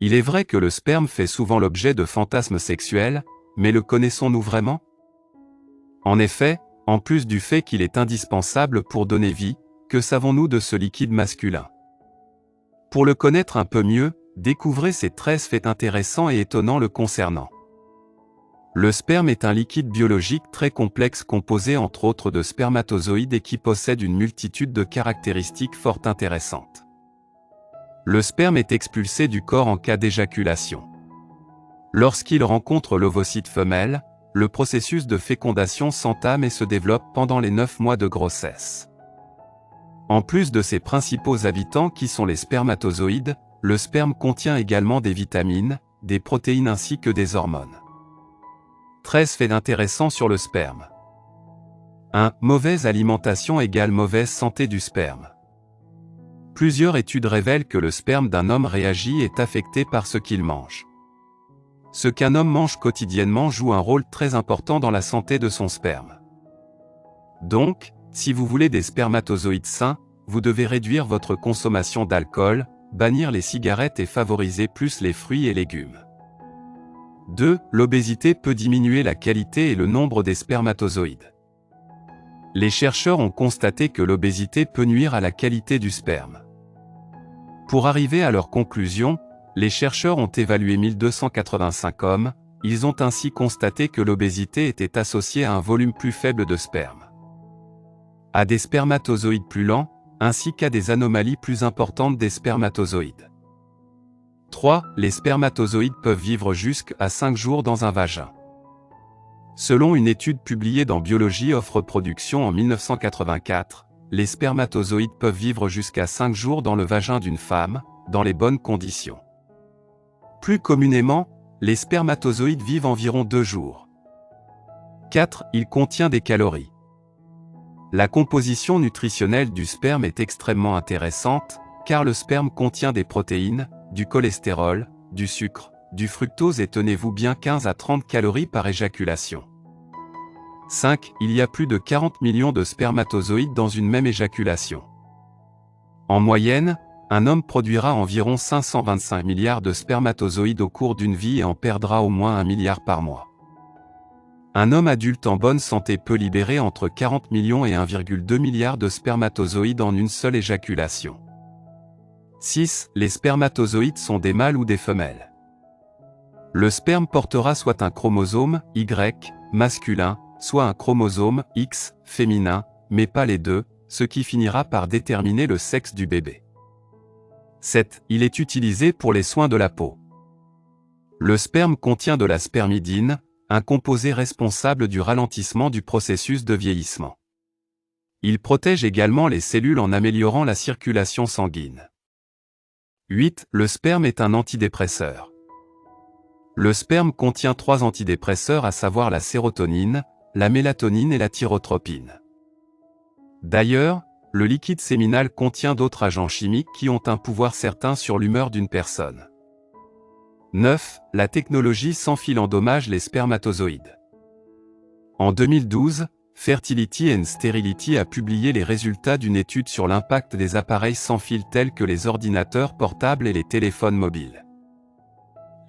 Il est vrai que le sperme fait souvent l'objet de fantasmes sexuels, mais le connaissons-nous vraiment? En effet, en plus du fait qu'il est indispensable pour donner vie, que savons-nous de ce liquide masculin? Pour le connaître un peu mieux, découvrez ces 13 faits intéressants et étonnants le concernant. Le sperme est un liquide biologique très complexe composé entre autres de spermatozoïdes et qui possède une multitude de caractéristiques fort intéressantes. Le sperme est expulsé du corps en cas d'éjaculation. Lorsqu'il rencontre l'ovocyte femelle, le processus de fécondation s'entame et se développe pendant les 9 mois de grossesse. En plus de ses principaux habitants qui sont les spermatozoïdes, le sperme contient également des vitamines, des protéines ainsi que des hormones. 13 faits intéressants sur le sperme. 1. Mauvaise alimentation égale mauvaise santé du sperme. Plusieurs études révèlent que le sperme d'un homme réagit et est affecté par ce qu'il mange. Ce qu'un homme mange quotidiennement joue un rôle très important dans la santé de son sperme. Donc, si vous voulez des spermatozoïdes sains, vous devez réduire votre consommation d'alcool, bannir les cigarettes et favoriser plus les fruits et légumes. 2. L'obésité peut diminuer la qualité et le nombre des spermatozoïdes. Les chercheurs ont constaté que l'obésité peut nuire à la qualité du sperme. Pour arriver à leur conclusion, les chercheurs ont évalué 1285 hommes, ils ont ainsi constaté que l'obésité était associée à un volume plus faible de sperme, à des spermatozoïdes plus lents, ainsi qu'à des anomalies plus importantes des spermatozoïdes. 3. Les spermatozoïdes peuvent vivre jusqu'à 5 jours dans un vagin. Selon une étude publiée dans Biology of Reproduction en 1984, les spermatozoïdes peuvent vivre jusqu'à 5 jours dans le vagin d'une femme, dans les bonnes conditions. Plus communément, les spermatozoïdes vivent environ 2 jours. 4. Il contient des calories. La composition nutritionnelle du sperme est extrêmement intéressante, car le sperme contient des protéines, du cholestérol, du sucre, du fructose et tenez-vous bien 15 à 30 calories par éjaculation. 5. Il y a plus de 40 millions de spermatozoïdes dans une même éjaculation. En moyenne, un homme produira environ 525 milliards de spermatozoïdes au cours d'une vie et en perdra au moins 1 milliard par mois. Un homme adulte en bonne santé peut libérer entre 40 millions et 1,2 milliard de spermatozoïdes en une seule éjaculation. 6. Les spermatozoïdes sont des mâles ou des femelles. Le sperme portera soit un chromosome Y masculin, soit un chromosome X féminin, mais pas les deux, ce qui finira par déterminer le sexe du bébé. 7. Il est utilisé pour les soins de la peau. Le sperme contient de la spermidine, un composé responsable du ralentissement du processus de vieillissement. Il protège également les cellules en améliorant la circulation sanguine. 8. Le sperme est un antidépresseur. Le sperme contient 3 antidépresseurs à savoir la sérotonine, la mélatonine et la thyrotropine. D'ailleurs, le liquide séminal contient d'autres agents chimiques qui ont un pouvoir certain sur l'humeur d'une personne. 9. La technologie sans fil endommage les spermatozoïdes. En 2012, Fertility and Sterility a publié les résultats d'une étude sur l'impact des appareils sans fil tels que les ordinateurs portables et les téléphones mobiles.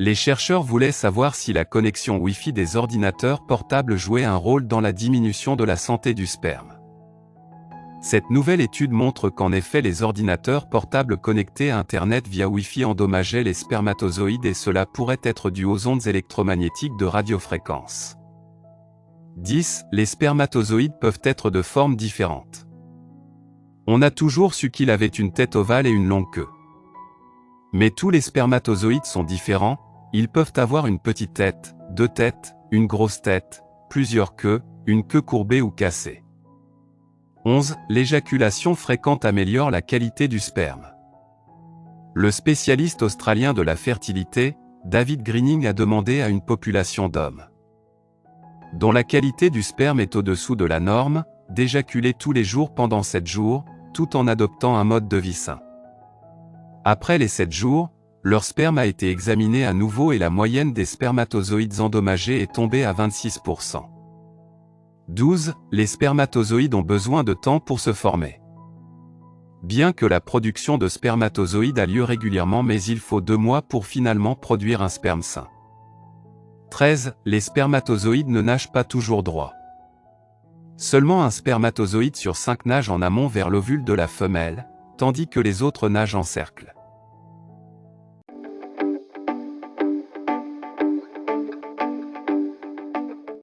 Les chercheurs voulaient savoir si la connexion Wi-Fi des ordinateurs portables jouait un rôle dans la diminution de la santé du sperme. Cette nouvelle étude montre qu'en effet les ordinateurs portables connectés à Internet via Wi-Fi endommageaient les spermatozoïdes et cela pourrait être dû aux ondes électromagnétiques de radiofréquence. 10. Les spermatozoïdes peuvent être de formes différentes. On a toujours su qu'il avait une tête ovale et une longue queue. Mais tous les spermatozoïdes sont différents, ils peuvent avoir une petite tête, 2 têtes, une grosse tête, plusieurs queues, une queue courbée ou cassée. 11. L'éjaculation fréquente améliore la qualité du sperme. Le spécialiste australien de la fertilité, David Greening a demandé à une population d'hommes dont la qualité du sperme est au-dessous de la norme, d'éjaculer tous les jours pendant 7 jours, tout en adoptant un mode de vie sain. Après les 7 jours, leur sperme a été examiné à nouveau et la moyenne des spermatozoïdes endommagés est tombée à 26%. 12. Les spermatozoïdes ont besoin de temps pour se former. bien que la production de spermatozoïdes a lieu régulièrement, mais il faut 2 mois pour finalement produire un sperme sain. 13. Les spermatozoïdes ne nagent pas toujours droit. Seulement un spermatozoïde sur 5 nage en amont vers l'ovule de la femelle, tandis que les autres nagent en cercle.